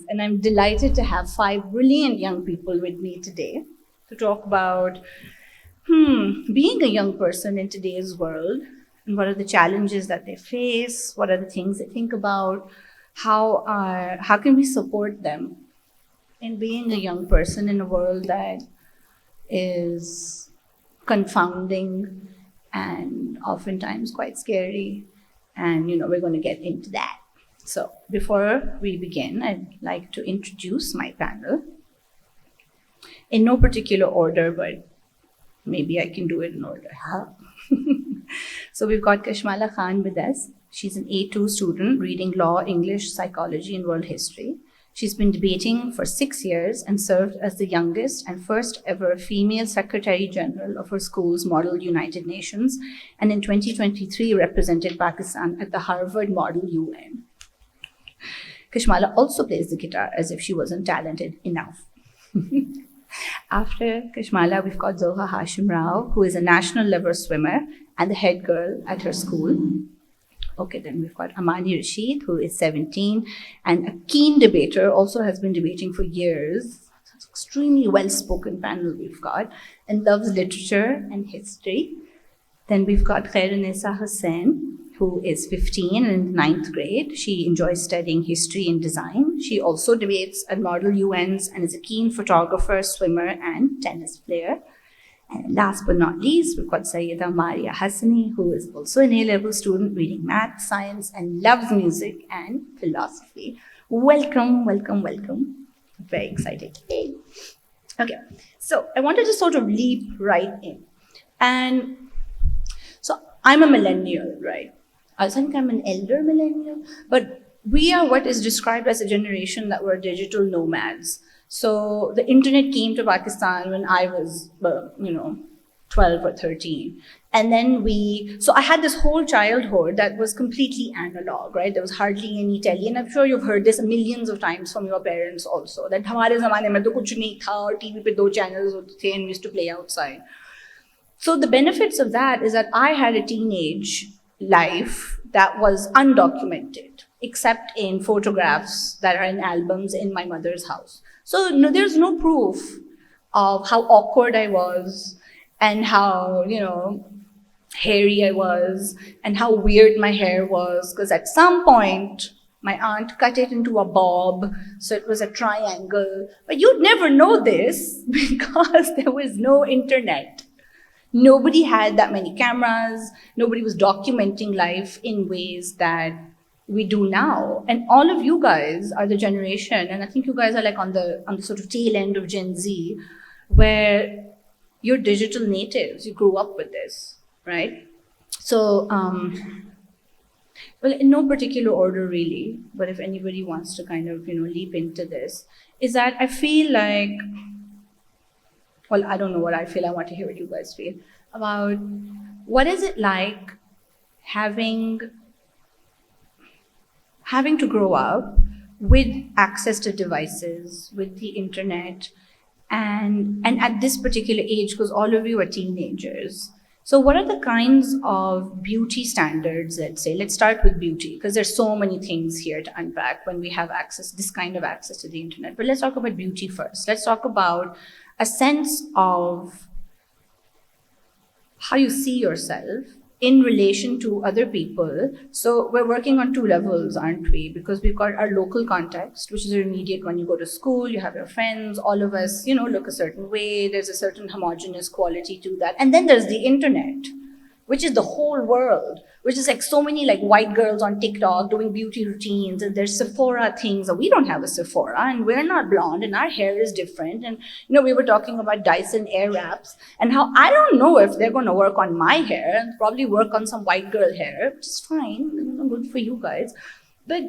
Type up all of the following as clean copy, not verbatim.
And I'm delighted to have five brilliant young people with me today to talk about being a young person in today's world and what are the challenges that they face, what are the things they think about, how can we support them in being a young person in a world that is confounding and oftentimes quite scary. And, we're going to get into that. So, before we begin, I'd like to introduce my panel in no particular order, but maybe I can do it in order. So, we've got Kashmala Khan with us. She's an A2 student reading law, English, psychology, and world history. She's been debating for 6 years and served as the youngest and first ever female Secretary General of her school's Model United Nations, and in 2023 represented Pakistan at the Harvard Model UN. Kashmala also plays the guitar as if she wasn't talented enough. After Kashmala, we've got Zoha Hashim Rao, who is a national level swimmer and the head girl at her school. Okay, then we've got Amani Rashid, who is 17 and a keen debater, also has been debating for years. It's an extremely well-spoken panel we've got, and loves literature and history. Then we've got Khairunisa Hussain, who is 15 and in the 9th grade. She enjoys studying history and design. She also debates at Model UNs and is a keen photographer, swimmer, and tennis player. And last but not least, we've got Sayyida Maria Hassani, who is also an A-level student reading math, science, and loves music and philosophy. Welcome, welcome, welcome. Very excited. Yay. Okay, so I wanted to sort of leap right in. And so I'm a millennial, right? I think I'm an elder millennial, but we are what is described as a generation that were digital nomads. So the internet came to Pakistan when I was, 12 or 13. And then so I had this whole childhood that was completely analog, right? There was hardly any telly. And I'm sure you've heard this millions of times from your parents also, that हमारे ज़माने में तो कुछ नहीं था और TV पे 2 channels होते थे and we used to play outside. So the benefits of that is that I had a teenage life that was undocumented, except in photographs that are in albums in my mother's house. So there's no proof of how awkward I was and how, hairy I was and how weird my hair was, because at some point, my aunt cut it into a bob, so it was a triangle. But you'd never know this because there was no internet. Nobody had that many cameras. Nobody was documenting life in ways that we do now. And all of you guys are the generation, and I think you guys are like on the sort of tail end of Gen Z, where you're digital natives. You grew up with this, right? So, well, in no particular order really, but if anybody wants to kind of, leap into this, is that I feel like, well, I don't know what I feel. I want to hear what you guys feel about what is it like having to grow up with access to devices, with the internet, and at this particular age, because all of you are teenagers. So what are the kinds of beauty standards, let's say? Let's start with beauty, because there's so many things here to unpack when we have this kind of access to the internet. But let's talk about beauty first. Let's talk about a sense of how you see yourself in relation to other people. So we're working on 2 levels, aren't we? Because we've got our local context, which is your immediate when you go to school, you have your friends, all of us, look a certain way, there's a certain homogeneous quality to that. And then there's the internet, which is the whole world, which is like so many like white girls on TikTok doing beauty routines, and there's Sephora things, and we don't have a Sephora, and we're not blonde, and our hair is different. And we were talking about Dyson Airwraps, and how I don't know if they're going to work on my hair, and probably work on some white girl hair, which is fine, good for you guys. But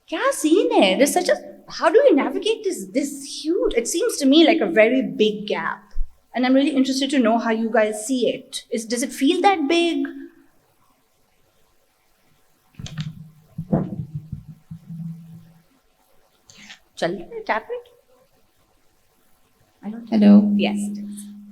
kya scene hai? There's how do we navigate this huge, it seems to me like a very big gap. And I'm really interested to know how you guys see it. Does it feel that big? Shall we tap it? I don't know. Hello. Yes.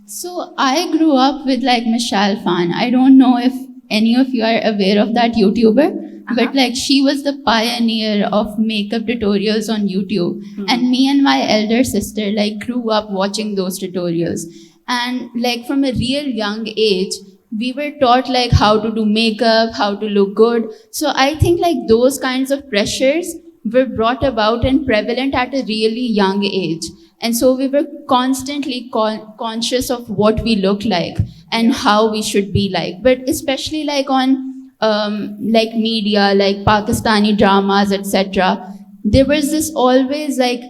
So I grew up with like Michelle Phan. I don't know if any of you are aware of that YouTuber. but like she was the pioneer of makeup tutorials on YouTube. And me and my elder sister like grew up watching those tutorials. And like from a real young age, we were taught like how to do makeup, how to look good. So I think like those kinds of pressures were brought about and prevalent at a really young age. And so we were constantly conscious of what we look like and how we should be like. But especially like on like media, like Pakistani dramas, etc. There was this always like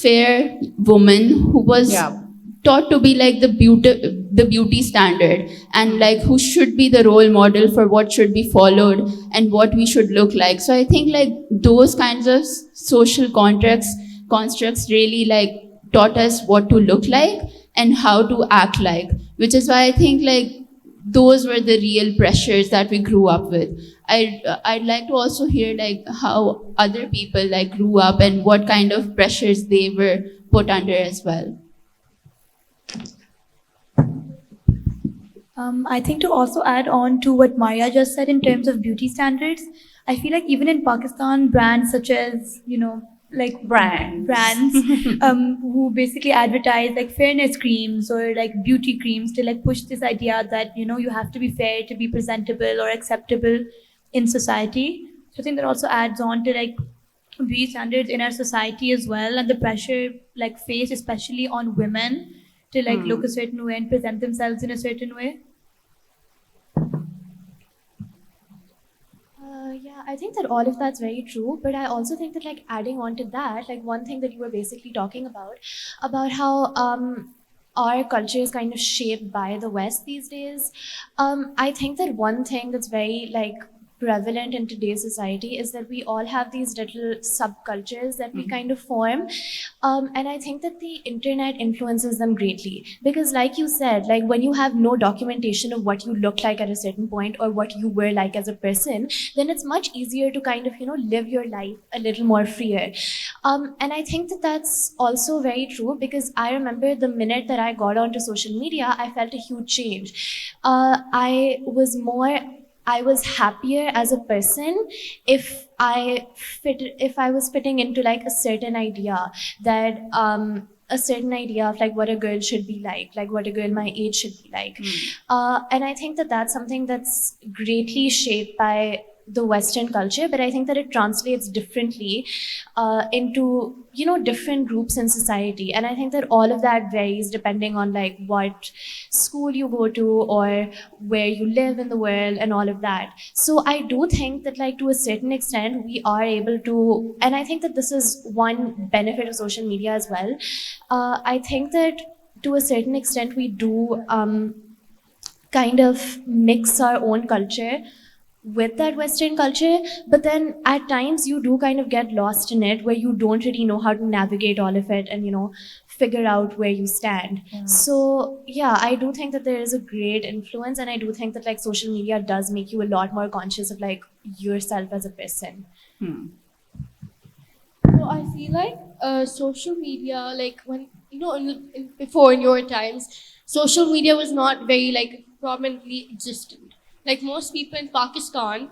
fair woman who was Yeah. taught to be like the beauty standard, and like who should be the role model for what should be followed and what we should look like. So I think like those kinds of social constructs really like taught us what to look like and how to act like, which is why I think like those were the real pressures that we grew up with. I'd like to also hear like how other people like grew up and what kind of pressures they were put under as well. I think to also add on to what Maria just said in terms of beauty standards, I feel like even in Pakistan, brands such as, like brands who basically advertise like fairness creams or like beauty creams to like push this idea that, you have to be fair to be presentable or acceptable in society. So I think that also adds on to like beauty standards in our society as well, and the pressure like faced especially on women to like look a certain way and present themselves in a certain way. Yeah, I think that all of that's very true, but I also think that like adding on to that, like one thing that you were basically talking about how our culture is kind of shaped by the West these days. I think that one thing that's very like prevalent in today's society is that we all have these little subcultures that we kind of form, and I think that the internet influences them greatly, because like you said, like when you have no documentation of what you look like at a certain point or what you were like as a person, then it's much easier to kind of live your life a little more freer. And I think that that's also very true, because I remember the minute that I got onto social media, I felt a huge change. I was happier as a person if I was fitting into like a certain idea that a certain idea of like what a girl should be like what a girl my age should be like. And I think that that's something that's greatly shaped by the Western culture, but I think that it translates differently into different groups in society, and I think that all of that varies depending on like what school you go to or where you live in the world and all of that. So I do think that like to a certain extent we are able to, and I think that this is one benefit of social media as well. I think that to a certain extent we do kind of mix our own culture with that Western culture, but then at times you do kind of get lost in it, where you don't really know how to navigate all of it and figure out where you stand. So yeah, I do think that there is a great influence, and I do think that like social media does make you a lot more conscious of like yourself as a person. So I feel like social media, like when before in your times, social media was not very like prominently existent. Like most people in Pakistan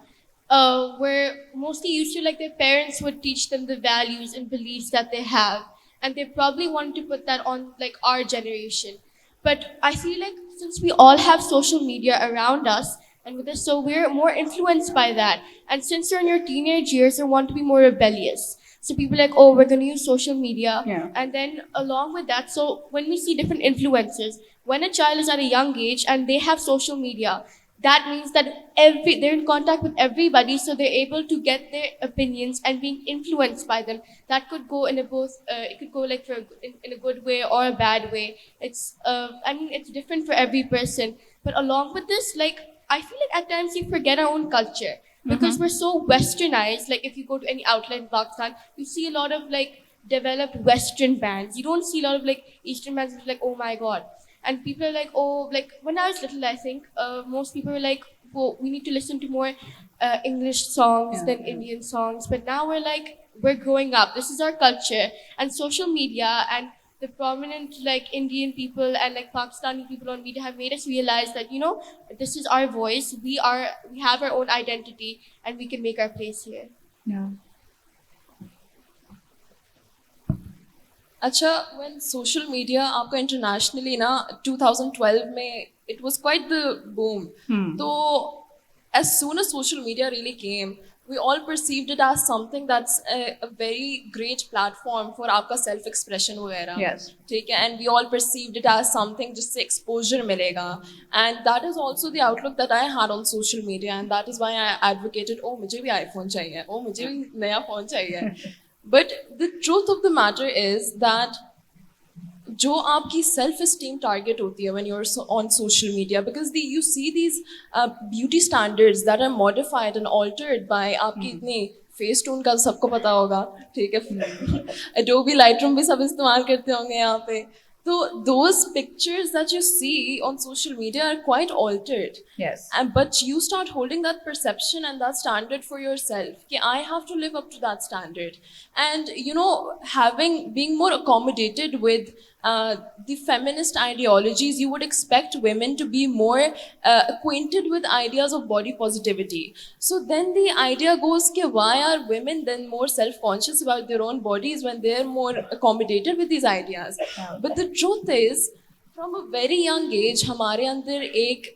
were mostly used to like their parents would teach them the values and beliefs that they have, and they probably wanted to put that on like our generation. But I feel like since we all have social media around us and with us, so we're more influenced by that. And since you're in your teenage years, you want to be more rebellious. So people are like, oh, we're going to use social media. Yeah. And then along with that, so when we see different influences, when a child is at a young age and they have social media, that means that they're in contact with everybody, so they're able to get their opinions and being influenced by them. That could go in a both. It could go like in a good way or a bad way. It's it's different for every person. But along with this, like I feel like at times we forget our own culture because we're so westernized. Like if you go to any outlet in Pakistan, you see a lot of like developed Western bands. You don't see a lot of like Eastern bands. It's like, oh my god. And people are like, oh, like when I was little, I think most people were like, well, we need to listen to more English songs than Indian songs. But now we're like, we're growing up. This is our culture. And social media and the prominent like Indian people and like Pakistani people on media have made us realize that this is our voice. We have our own identity and we can make our place here. Yeah. अच्छा, when social media आपका internationally ना 2012 में it was quite the boom. तो as soon as social media really came, we all perceived it as something that's a very great platform for आपका self expression वगैरह. Yes. ठीक है, and we all perceived it as something जिससे exposure मिलेगा, and that is also the outlook that I had on social media, and that is why I advocated, oh मुझे भी iPhone चाहिए, oh मुझे भी नया phone चाहिए. But the truth of the matter is that जो आपकी self esteem target होती है when you're on social media, because you see these beauty standards that are modified and altered by आपकी इतनी face tone का सबको पता होगा, ठीक है, Adobe Lightroom भी सब इस्तेमाल करते होंगे यहाँ पे. So those pictures that you see on social media are quite altered. Yes. But you start holding that perception and that standard for yourself. Ki I have to live up to that standard. And being more accommodated with the feminist ideologies, you would expect women to be more acquainted with ideas of body positivity. So then the idea goes, ki why are women then more self-conscious about their own bodies when they're more accommodated with these ideas? But the truth is, from a very young age, हमारे अंदर एक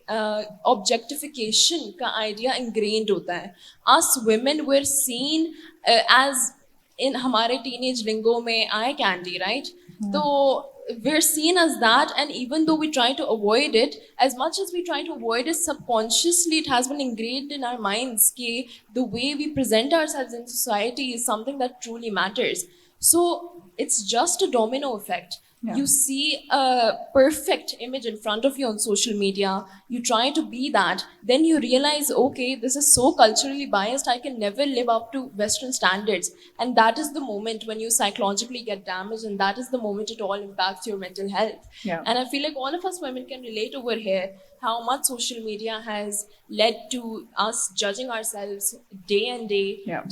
objectification का idea ingrained होता है. Us women were seen as, in हमारे teenage lingo में, eye candy, right? So we're seen as that, and even though we try to avoid it, as much as we try to avoid it, subconsciously it has been ingrained in our minds that the way we present ourselves in society is something that truly matters. So it's just a domino effect. Yeah. You see a perfect image in front of you on social media, you try to be that, then you realize, okay, this is so culturally biased, I can never live up to Western standards. And that is the moment when you psychologically get damaged, and that is the moment it all impacts your mental health. Yeah. And I feel like all of us women can relate over here how much social media has led to us judging ourselves day and day, Yeah.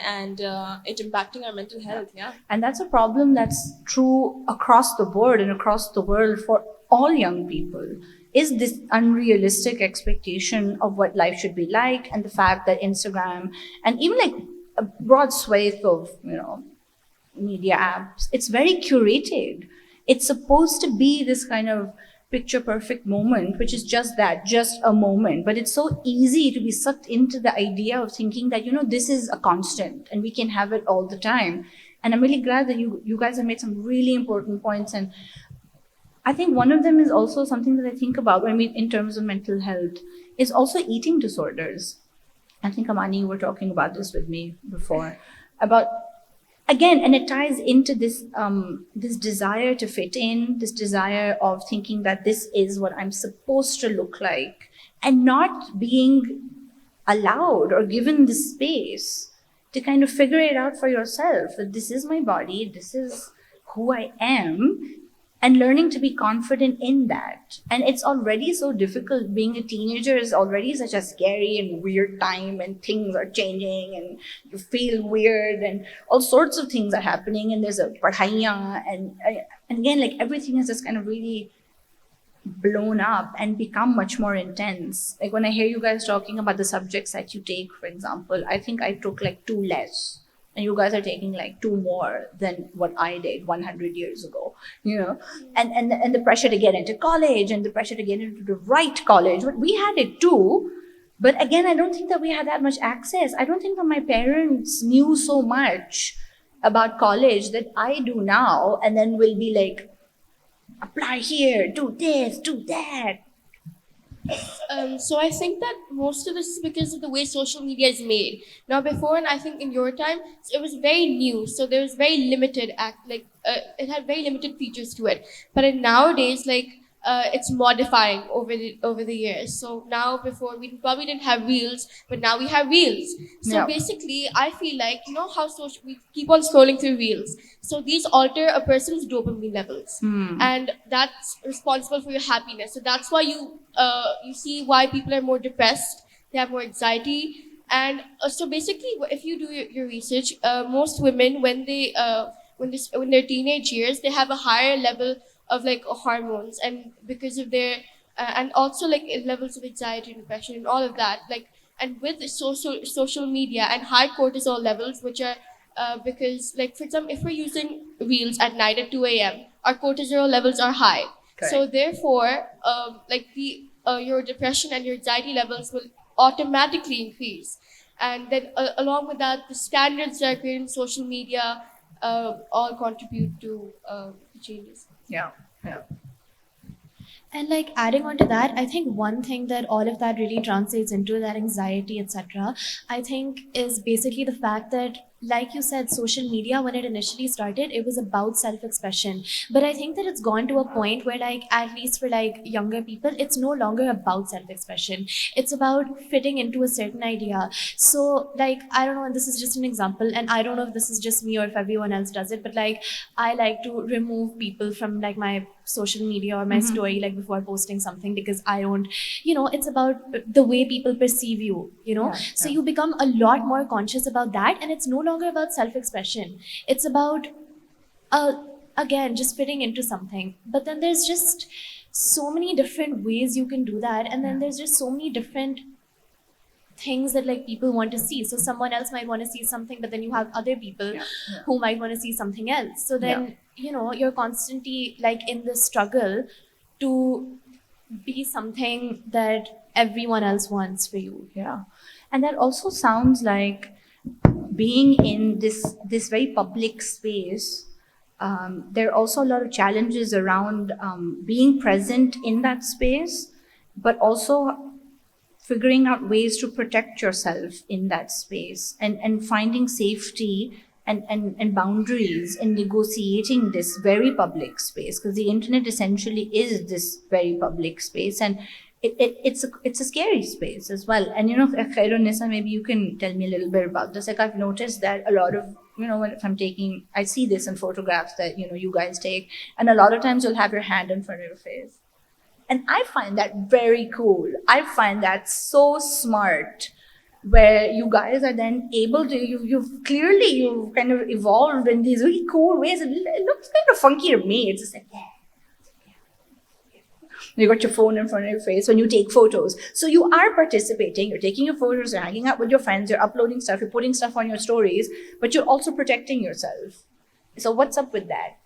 and it impacting our mental health. Yeah. And that's a problem that's true across the board and across the world for all young people, is this unrealistic expectation of what life should be like, and the fact that Instagram and even like a broad swathe of, media apps, it's very curated. It's supposed to be this kind of picture perfect moment, which is just that, just a moment. But it's so easy to be sucked into the idea of thinking that, this is a constant and we can have it all the time. And I'm really glad that you guys have made some really important points. And I think one of them is also something that I think about when in terms of mental health, is also eating disorders. I think Amani, you were talking about this with me before, about, again, and it ties into this this desire to fit in, this desire of thinking that this is what I'm supposed to look like, and not being allowed or given the space to kind of figure it out for yourself, that this is my body, this is who I am, and learning to be confident in that. And it's already so difficult. Being a teenager is already such a scary and weird time, and things are changing and you feel weird and all sorts of things are happening, and there's a padhaiya, and again, like everything has just kind of really blown up and become much more intense. Like when I hear you guys talking about the subjects that you take, for example, I think I took like 2 less, and you guys are taking like 2 more than what I did 100 years ago, and the pressure to get into college and the pressure to get into the right college. But we had it too. But again, I don't think that we had that much access. I don't think that my parents knew so much about college that I do now, and then will be like, apply here, do this, do that. So I think that most of this is because of the way social media is made. Now, before, and I think in your time, it was very new, so there was very limited it had very limited features to it. But nowadays, it's modifying over the years. So now, before we probably didn't have reels, but now we have reels. So Yeah. basically, I feel like how we keep on scrolling through reels. So these alter a person's dopamine levels, and that's responsible for your happiness. So that's why you see why people are more depressed. They have more anxiety, and so basically, if you do your research, most women when they when they're teenage years, they have a higher level of like hormones, and because of their and also like levels of anxiety and depression and all of that, like, and with the social media and high cortisol levels, which are because, like, for example, if we're using reels at night at 2 a.m., our cortisol levels are high. So therefore, like the your depression and your anxiety levels will automatically increase. And then along with that, the standards that are created in social media all contribute to the changes. Yeah. And like adding on to that, I think one thing that all of that really translates into, that anxiety, etc., I think is basically the fact that, like you said, social media, when it initially started, it was about self-expression. But I think that it's gone to a point where, like, at least for like younger people, it's no longer about self-expression. It's about fitting into a certain idea. So like, I don't know, and this is just an example, and I don't know if this is just me or if everyone else does it, but like, I like to remove people from like my social media or my story like before posting something, because I don't, it's about the way people perceive you, so you become a lot more conscious about that, and it's no longer about self-expression. It's about again, just fitting into something. But then there's just so many different ways you can do that, and then there's just so many different things that like people want to see. So someone else might want to see something, but then you have other people who might want to see something else. So then you're constantly like in this struggle to be something that everyone else wants for you. Yeah. And that also sounds like being in this very public space. There are also a lot of challenges around being present in that space, but also figuring out ways to protect yourself in that space, and finding safety and boundaries in negotiating this very public space, because the internet essentially is this very public space, and it's a scary space as well. And Khairunisa, maybe you can tell me a little bit about this. Like, I've noticed that a lot of, if I see this in photographs that you guys take, and a lot of times you'll have your hand in front of your face. And I find that very cool. I find that so smart, where you guys are then able to, you've kind of evolved in these really cool ways. It looks kind of funky to me. It's just like, you got your phone in front of your face when you take photos. So you are participating, you're taking your photos, you're hanging out with your friends, you're uploading stuff, you're putting stuff on your stories, but you're also protecting yourself. So what's up with that?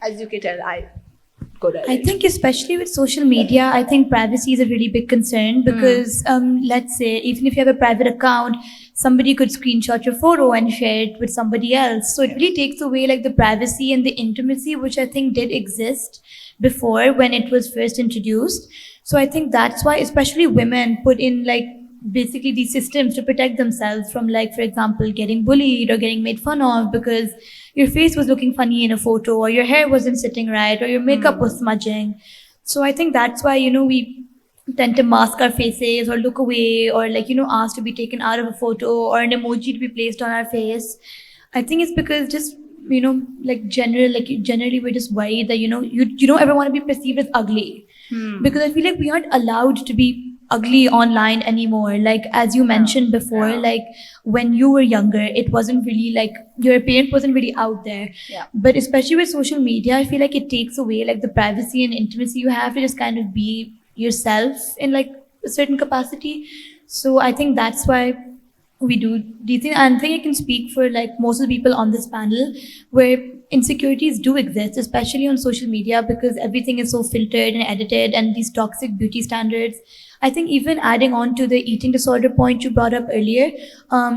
As you can tell, I think especially with social media, I think privacy is a really big concern, because let's say even if you have a private account, somebody could screenshot your photo and share it with somebody else. So it really takes away like the privacy and the intimacy, which I think did exist before when it was first introduced. So I think that's why especially women put in like basically these systems to protect themselves from, like, for example, getting bullied or getting made fun of because your face was looking funny in a photo, or your hair wasn't sitting right, or your makeup was smudging. So I think that's why, we tend to mask our faces or look away, or like, ask to be taken out of a photo or an emoji to be placed on our face. I think it's because just, generally we're just worried that, you don't ever want to be perceived as ugly. Because I feel like we aren't allowed to be ugly online anymore. Like, as you mentioned before, like when you were younger, it wasn't really like your appearance wasn't really out there. But especially with social media, I feel like it takes away like the privacy and intimacy. You have to just kind of be yourself in like a certain capacity. So I think that's why we do these things. And I think I can speak for like most of the people on this panel, where insecurities do exist, especially on social media, because everything is so filtered and edited, and these toxic beauty standards. I think even adding on to the eating disorder point you brought up earlier,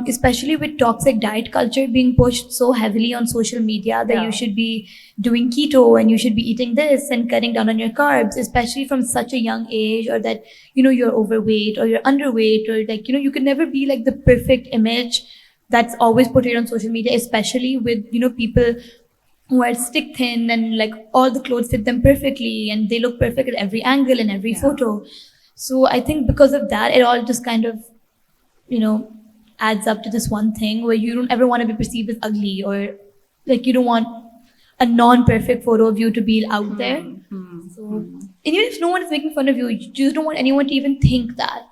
especially with toxic diet culture being pushed so heavily on social media, that you should be doing keto and you should be eating this and cutting down on your carbs, especially from such a young age, or that, you're overweight or you're underweight, or like, you could never be like the perfect image that's always portrayed on social media, especially with, people who are stick thin and like all the clothes fit them perfectly and they look perfect at every angle and every photo. So I think because of that, it all just kind of, adds up to this one thing where you don't ever want to be perceived as ugly, or like you don't want a non-perfect photo of you to be out there. So, and even if no one is making fun of you, you just don't want anyone to even think that,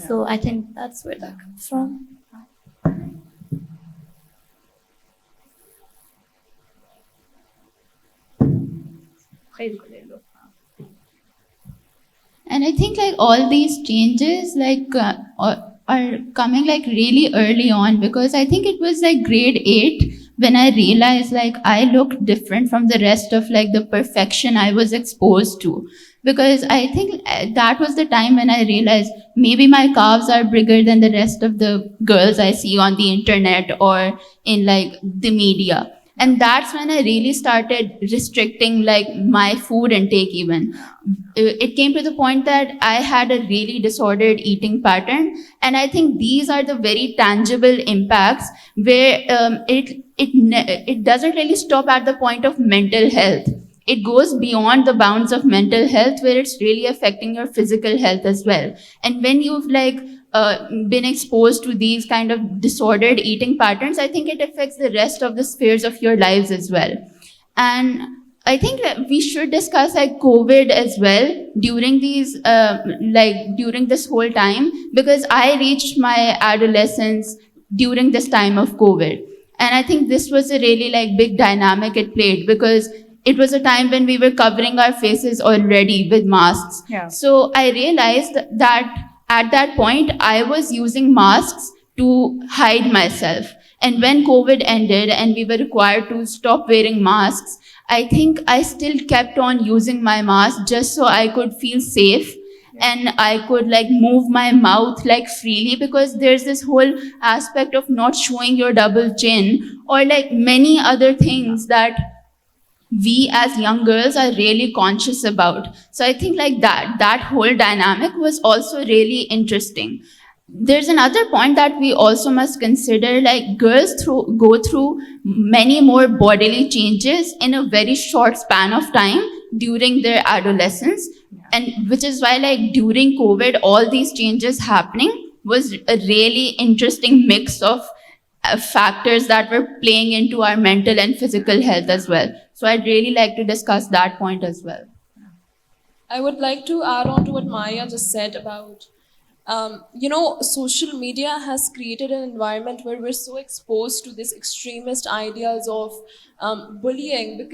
So I think that's where that comes from. खरीद को ले लो. And I think like all these changes like are coming like really early on, because I think it was like grade 8 when I realized like I looked different from the rest of like the perfection I was exposed to. Because I think that was the time when I realized maybe my calves are bigger than the rest of the girls I see on the internet or in like the media. And that's when I really started restricting like my food intake even. It came to the point that I had a really disordered eating pattern. And I think these are the very tangible impacts where it doesn't really stop at the point of mental health. It goes beyond the bounds of mental health, where it's really affecting your physical health as well. And when you've like been exposed to these kind of disordered eating patterns, I think it affects the rest of the spheres of your lives as well. And I think that we should discuss like COVID as well during these, during this whole time, because I reached my adolescence during this time of COVID. And I think this was a really like big dynamic it played, because it was a time when we were covering our faces already with masks. Yeah. So I realized that at that point, I was using masks to hide myself. And when COVID ended and we were required to stop wearing masks, I think I still kept on using my mask just so I could feel safe. And I could like move my mouth like freely, because there's this whole aspect of not showing your double chin or like many other things that we as young girls are really conscious about. So I think like that whole dynamic was also really interesting. There's another point that we also must consider, like girls go through many more bodily changes in a very short span of time during their adolescence. And which is why like during COVID, all these changes happening was a really interesting mix of factors that were playing into our mental and physical health as well. So I'd really like to discuss that point as well. I would like to add on to what Maya just said about, social media has created an environment where we're so exposed to these extremist ideas of bullying.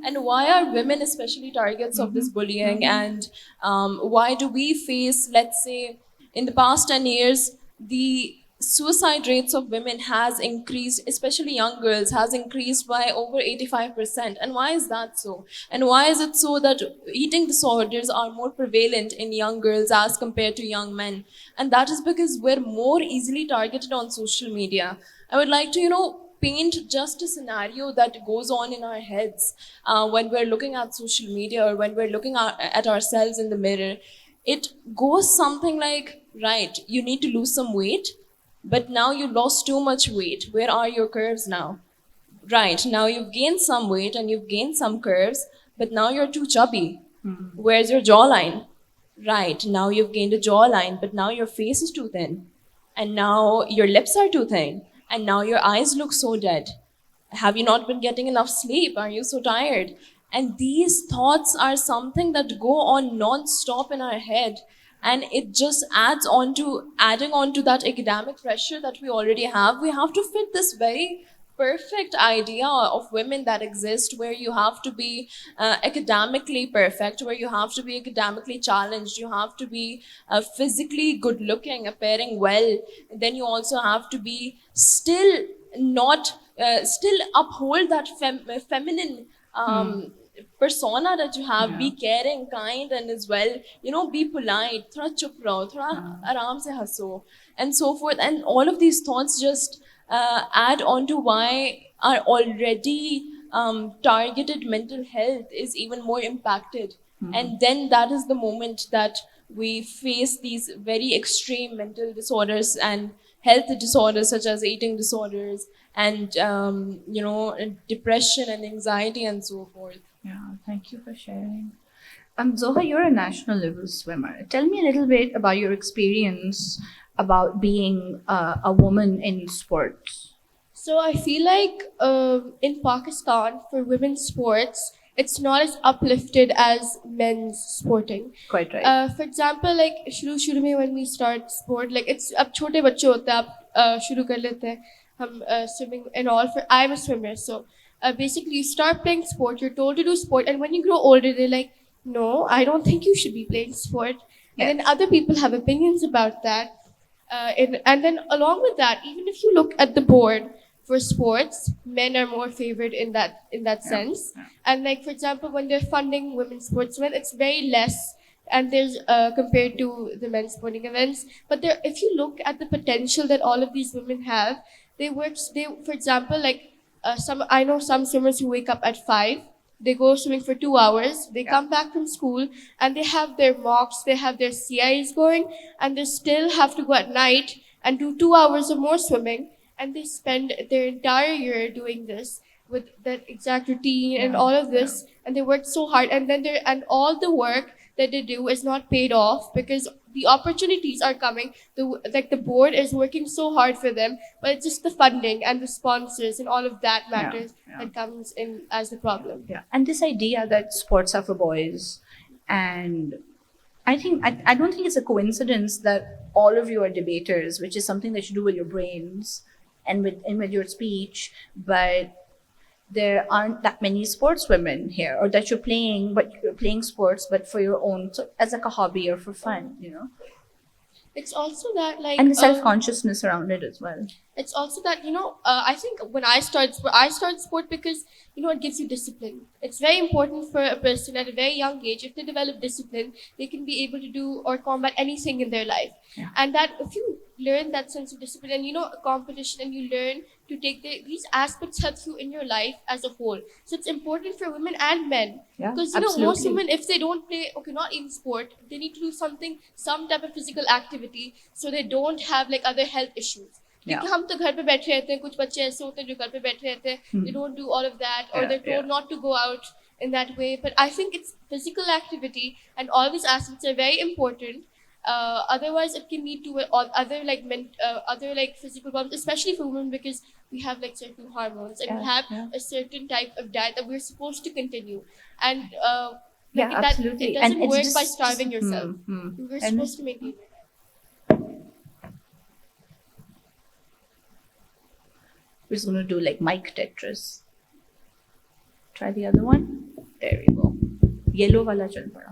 And why are women especially targets of this bullying? And why do we face, let's say, in the past 10 years, the suicide rates of women has increased, especially young girls, has increased by over 85%. And why is that so? And why is it so that eating disorders are more prevalent in young girls as compared to young men? And that is because we're more easily targeted on social media. I would like to, paint just a scenario that goes on in our heads when we're looking at social media or when we're looking at ourselves in the mirror. It goes something like, right, you need to lose some weight, but now you lost too much weight. Where are your curves now? Right, now you've gained some weight and you've gained some curves, but now you're too chubby. Where's your jawline? Right, now you've gained a jawline, but now your face is too thin. And now your lips are too thin. And now your eyes look so dead. Have you not been getting enough sleep? Are you so tired? And these thoughts are something that go on non-stop in our head. And it just adding on to that academic pressure that we already have. We have to fit this very perfect idea of women that exist, where you have to be academically perfect, where you have to be academically challenged, you have to be physically good looking, appearing well. Then you also have to be still uphold that feminine persona that you have. Be caring, kind, and as well, be polite, thoda chup raho, thoda aram se haso, and so forth. And all of these thoughts just add on to why our already targeted mental health is even more impacted. And then that is the moment that we face these very extreme mental disorders and health disorders such as eating disorders and depression and anxiety and so forth. Yeah, thank you for sharing. Zoha, you're a national level swimmer. Tell me a little bit about your experience about being a woman in sports. So I feel like in Pakistan, for women's sports, it's not as uplifted as men's sporting. Quite right. For example, like शुरू में when we start sport, like it's अब छोटे बच्चे होते हैं आप शुरू कर लेते हैं हम swimming and all. I'm a swimmer, so basically you start playing sport, you're told to do sport, and when you grow older, they're like, no, I don't think you should be playing sport. And then other people have opinions about that. And then along with that, even if you look at the board for sports, men are more favored in that sense. And like for example, when they're funding women's sportsmen, it's very less. And there's compared to the men's sporting events, but there, if you look at the potential that all of these women have, they for example like I know some swimmers who wake up at 5, they go swimming for 2 hours, they come back from school, and they have their mocks, they have their CIs going, and they still have to go at night and do 2 hours or more swimming, and they spend their entire year doing this with that exact routine and all of this, and they work so hard, and then and all the work that they do is not paid off because the opportunities are coming. The board is working so hard for them, but it's just the funding and the sponsors and all of that matters that comes in as the problem. Yeah, and this idea that sports are for boys, and I don't think it's a coincidence that all of you are debaters, which is something that you do with your brains and with your speech, but there aren't that many sportswomen here, or that you're playing sports, but for your own, so as like a hobby or for fun, It's also that like and the self-consciousness around it as well. it's also that I think when I started sport because it gives you discipline. It's very important for a person at a very young age. If they develop discipline, they can be able to do or combat anything in their life. And that if you learn that sense of discipline and a competition, and you learn to take these aspects helps you in your life as a whole. So it's important for women and men because most absolutely. women, if they don't play, not in sport, they need to do some type of physical activity so they don't have like other health issues. क्योंकि हम तो घर पे बैठे रहते हैं, कुछ बच्चे ऐसे होते हैं जो घर पे बैठे रहते हैं, they don't do all of that, or they're told not to go out in that way. But I think it's physical activity and all these aspects are very important. Otherwise, it can lead to other physical problems, especially for women, because we have like certain hormones and we have a certain type of diet that we're supposed to continue. And absolutely. It doesn't And work it's by just- starving yourself. We're supposed to make it. We're just going to do like mic Tetris. Try the other one. There we go. Yellow wala chal pada.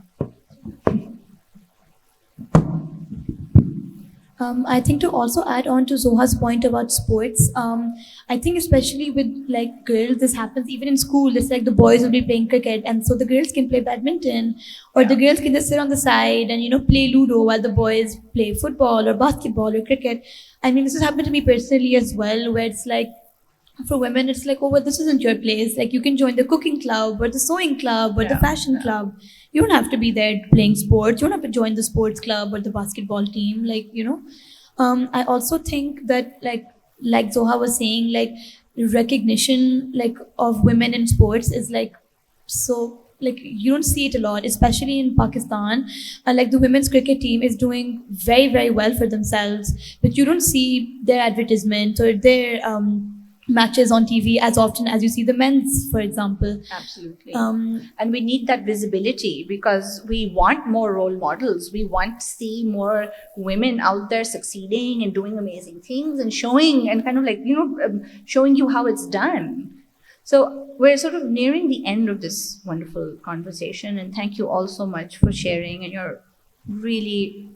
I think to also add on to Zoha's point about sports, I think especially with like girls, this happens even in school. It's like the boys will be playing cricket, and so the girls can play badminton, or the girls can just sit on the side and play Ludo while the boys play football or basketball or cricket. I mean, this has happened to me personally as well, where it's like for women, it's like, oh, well, this isn't your place. Like, you can join the cooking club or the sewing club or the fashion club. You don't have to be there playing sports. You don't have to join the sports club or the basketball team. Like, I also think that like Zoha was saying, like recognition like of women in sports is like so. Like you don't see it a lot, especially in Pakistan. Like the women's cricket team is doing very, very well for themselves, but you don't see their advertisements or their matches on TV as often as you see the men's, for example. Absolutely. And we need that visibility because we want more role models. We want to see more women out there succeeding and doing amazing things and showing and kind of like, showing you how it's done. So we're sort of nearing the end of this wonderful conversation, and thank you all so much for sharing and your really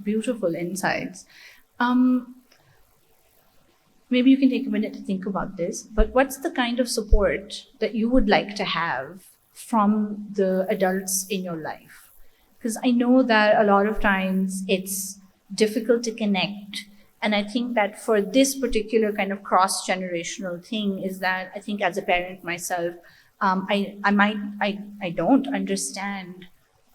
beautiful insights. Maybe you can take a minute to think about this, but what's the kind of support that you would like to have from the adults in your life? Because I know that a lot of times it's difficult to connect. And I think that for this particular kind of cross-generational thing is that I think as a parent myself, I don't understand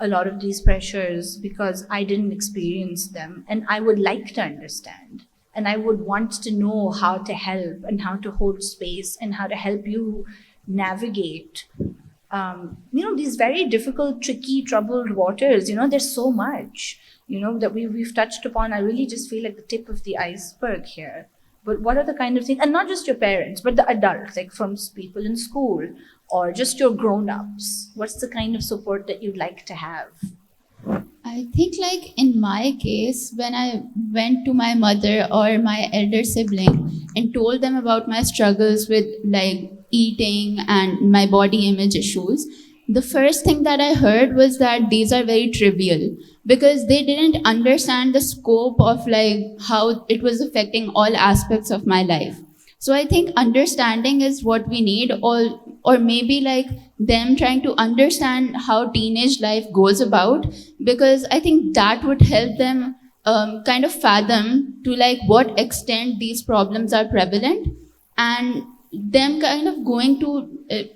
a lot of these pressures because I didn't experience them, and I would like to understand. And I would want to know how to help and how to hold space and how to help you navigate, these very difficult, tricky, troubled waters. There's so much, that we've touched upon. I really just feel like the tip of the iceberg here. But what are the kind of things, and not just your parents, but the adults, like from people in school or just your grown-ups, what's the kind of support that you'd like to have? I think like in my case, when I went to my mother or my elder sibling and told them about my struggles with like eating and my body image issues, the first thing that I heard was that these are very trivial because they didn't understand the scope of like how it was affecting all aspects of my life. So I think understanding is what we need, or maybe like them trying to understand how teenage life goes about, because I think that would help them kind of fathom to like what extent these problems are prevalent, and them kind of going to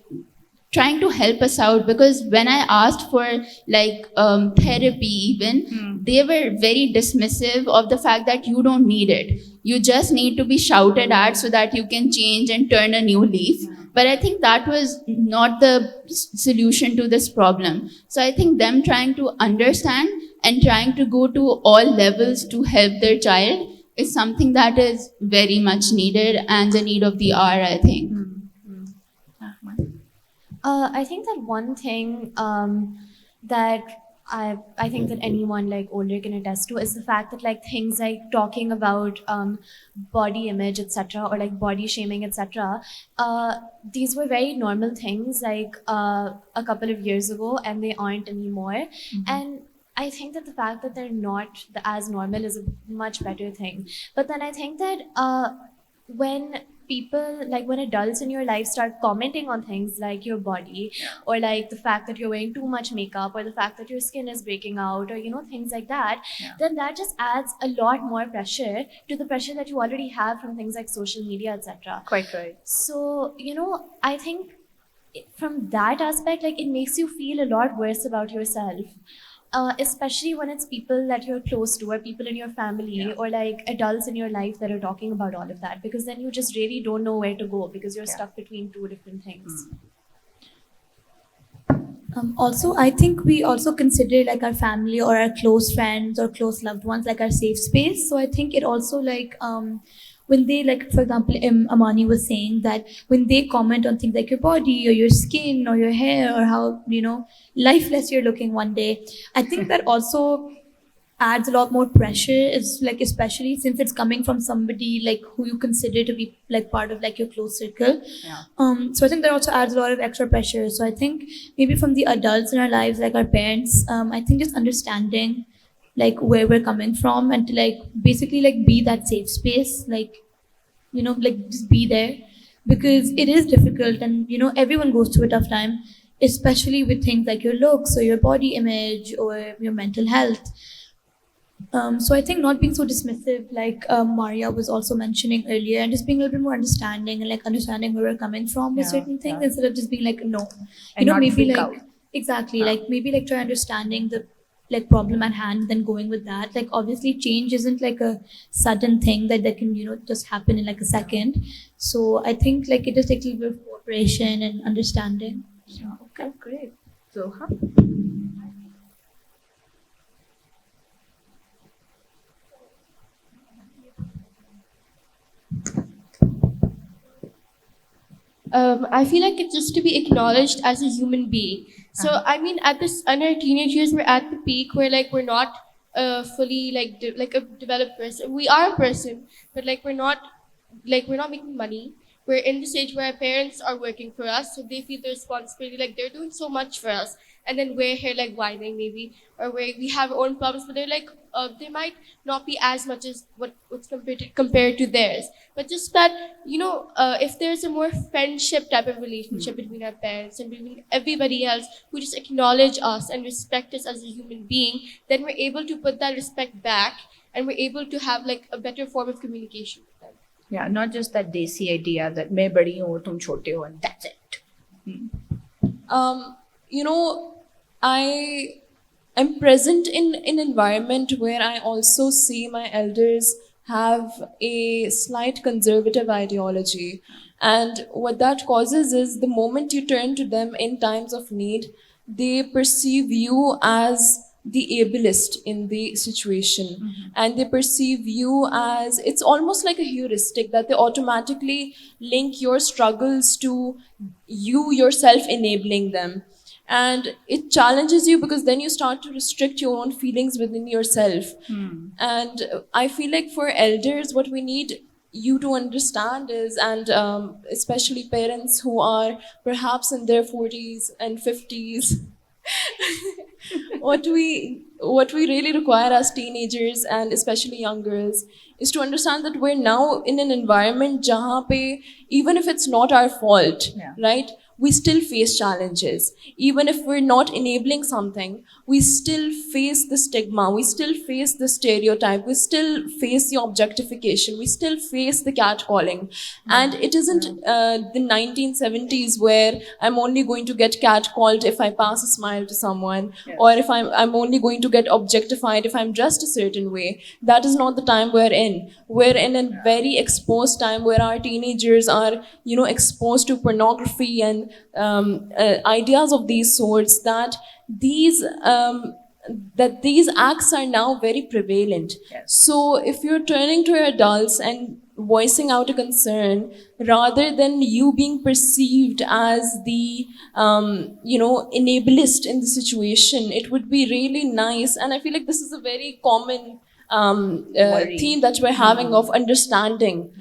trying to help us out. Because when I asked for like therapy even, they were very dismissive of the fact that you don't need it, you just need to be shouted at so that you can change and turn a new leaf. But I think that was not the solution to this problem. So I think them trying to understand and trying to go to all levels to help their child is something that is very much needed and the need of the hour, I think. I think that one thing that I think that anyone like older can attest to is the fact that like things like talking about body image, etc., or like body shaming, etc. These were very normal things like a couple of years ago, and they aren't anymore. And I think that the fact that they're not as normal is a much better thing. But then I think that when people, like when adults in your life start commenting on things like your body, or like the fact that you're wearing too much makeup, or the fact that your skin is breaking out, or you know, things like that, then that just adds a lot more pressure to the pressure that you already have from things like social media, etc. Quite right. So, you know, I think from that aspect, like it makes you feel a lot worse about yourself. Especially when it's people that you're close to, or people in your family, or like adults in your life that are talking about all of that, because then you just really don't know where to go because you're stuck between two different things. Also, I think we also consider like our family or our close friends or close loved ones like our safe space. So I think it also like when they, like for example, Amani was saying that when they comment on things like your body or your skin or your hair or how, you know, lifeless you're looking one day, I think that also adds a lot more pressure. It's like, especially since it's coming from somebody like who you consider to be like part of like your close circle. So I think that also adds a lot of extra pressure. So I think maybe from the adults in our lives, like our parents, I think just understanding like where we're coming from, and to like basically like be that safe space, like, you know, like just be there, because it is difficult, and you know, everyone goes through a tough time, especially with things like your looks or your body image or your mental health. So I think not being so dismissive, like Maria was also mentioning earlier, and just being a little bit more understanding, and like understanding where we're coming from with certain things, instead of just being like no, And you know, not maybe freak like out. exactly, like maybe like try understanding the like problem at hand, then going with that. Like obviously change isn't like a sudden thing that can, you know, just happen in like a second. So I think like it just takes a little bit of cooperation and understanding. So, Okay, great. So, I feel like it's just to be acknowledged as a human being. So I mean, at this, in our teenage years, we're at the peak where like we're not fully like like a developed person. We are a person, but like we're not making money. We're in the stage where our parents are working for us, so they feel the responsibility, like they're doing so much for us, and then we're here like whining maybe, or we have our own problems, but they're like they might not be as much as what's compared to theirs, but just that, you know, if there's a more friendship type of relationship between our parents and between everybody else who just acknowledge us and respect us as a human being, then we're able to put that respect back, and we're able to have like a better form of communication with them. yeah, not just that desi idea that मैं बड़ी हूँ तुम छोटे हो and that's it. You know, I am present in an environment where I also see my elders have a slight conservative ideology. And what that causes is the moment you turn to them in times of need, they perceive you as the ableist in the situation. And they perceive you as, it's almost like a heuristic that they automatically link your struggles to you yourself enabling them. And it challenges you because then you start to restrict your own feelings within yourself. And I feel like for elders, what we need you to understand is, and especially parents who are perhaps in their 40s and 50s, what we really require as teenagers and especially young girls is to understand that we're now in an environment jahan pe, even if it's not our fault, Yeah. right, we still face challenges. Even if we're not enabling something, we still face the stigma, we still face the stereotype, we still face the objectification, we still face the catcalling. And it isn't the 1970s where I'm only going to get catcalled if I pass a smile to someone, or if I'm only going to get objectified if I'm dressed a certain way. That is not the time we're in. We're in a very exposed time where our teenagers are, exposed to pornography and ideas of these sorts, that these acts are now very prevalent. Yes. So if you're turning to your adults and voicing out a concern, rather than you being perceived as the enablist in the situation, it would be really nice. And I feel like this is a very common Worry. theme that we're having of understanding.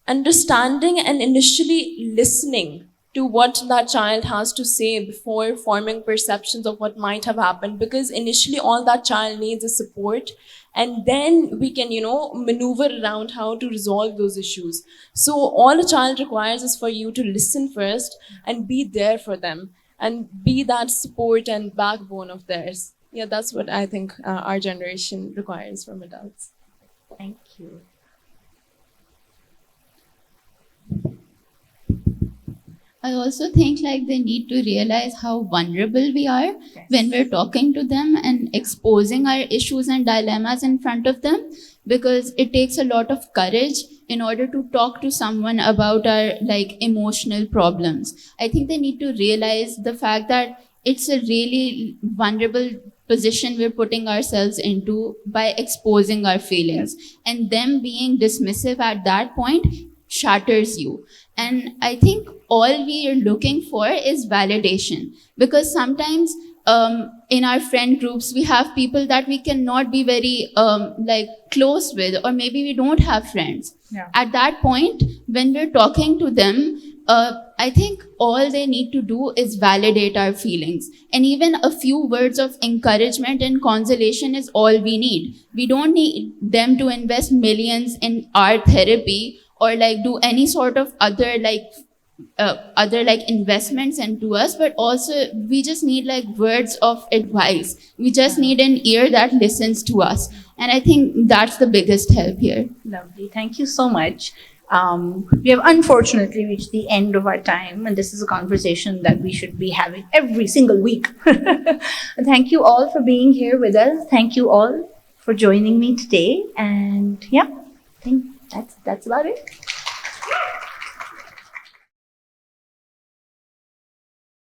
Understanding and initially listening to what that child has to say before forming perceptions of what might have happened, because initially all that child needs is support, and then we can maneuver around how to resolve those issues. So all a child requires is for you to listen first and be there for them and be that support and backbone of theirs. Yeah, that's what I think our generation requires from adults. Thank you. I also think like they need to realize how vulnerable we are when we're talking to them and exposing our issues and dilemmas in front of them, because it takes a lot of courage in order to talk to someone about our like emotional problems. I think they need to realize the fact that it's a really vulnerable position we're putting ourselves into by exposing our feelings, and them being dismissive at that point shatters you. And I think all we are looking for is validation, because sometimes in our friend groups we have people that we cannot be very like close with, or maybe we don't have friends. Yeah. At that point, when we're talking to them, I think all they need to do is validate our feelings. And even a few words of encouragement and consolation is all we need. We don't need them to invest millions in art therapy or like do any sort of other investments into us, but also we just need like words of advice. We just need an ear that listens to us. And I think that's the biggest help here. Lovely. Thank you so much. We have unfortunately reached the end of our time, and this is a conversation that we should be having every single week. Thank you all for being here with us. Thank you all for joining me today. And yeah, I think that's about it.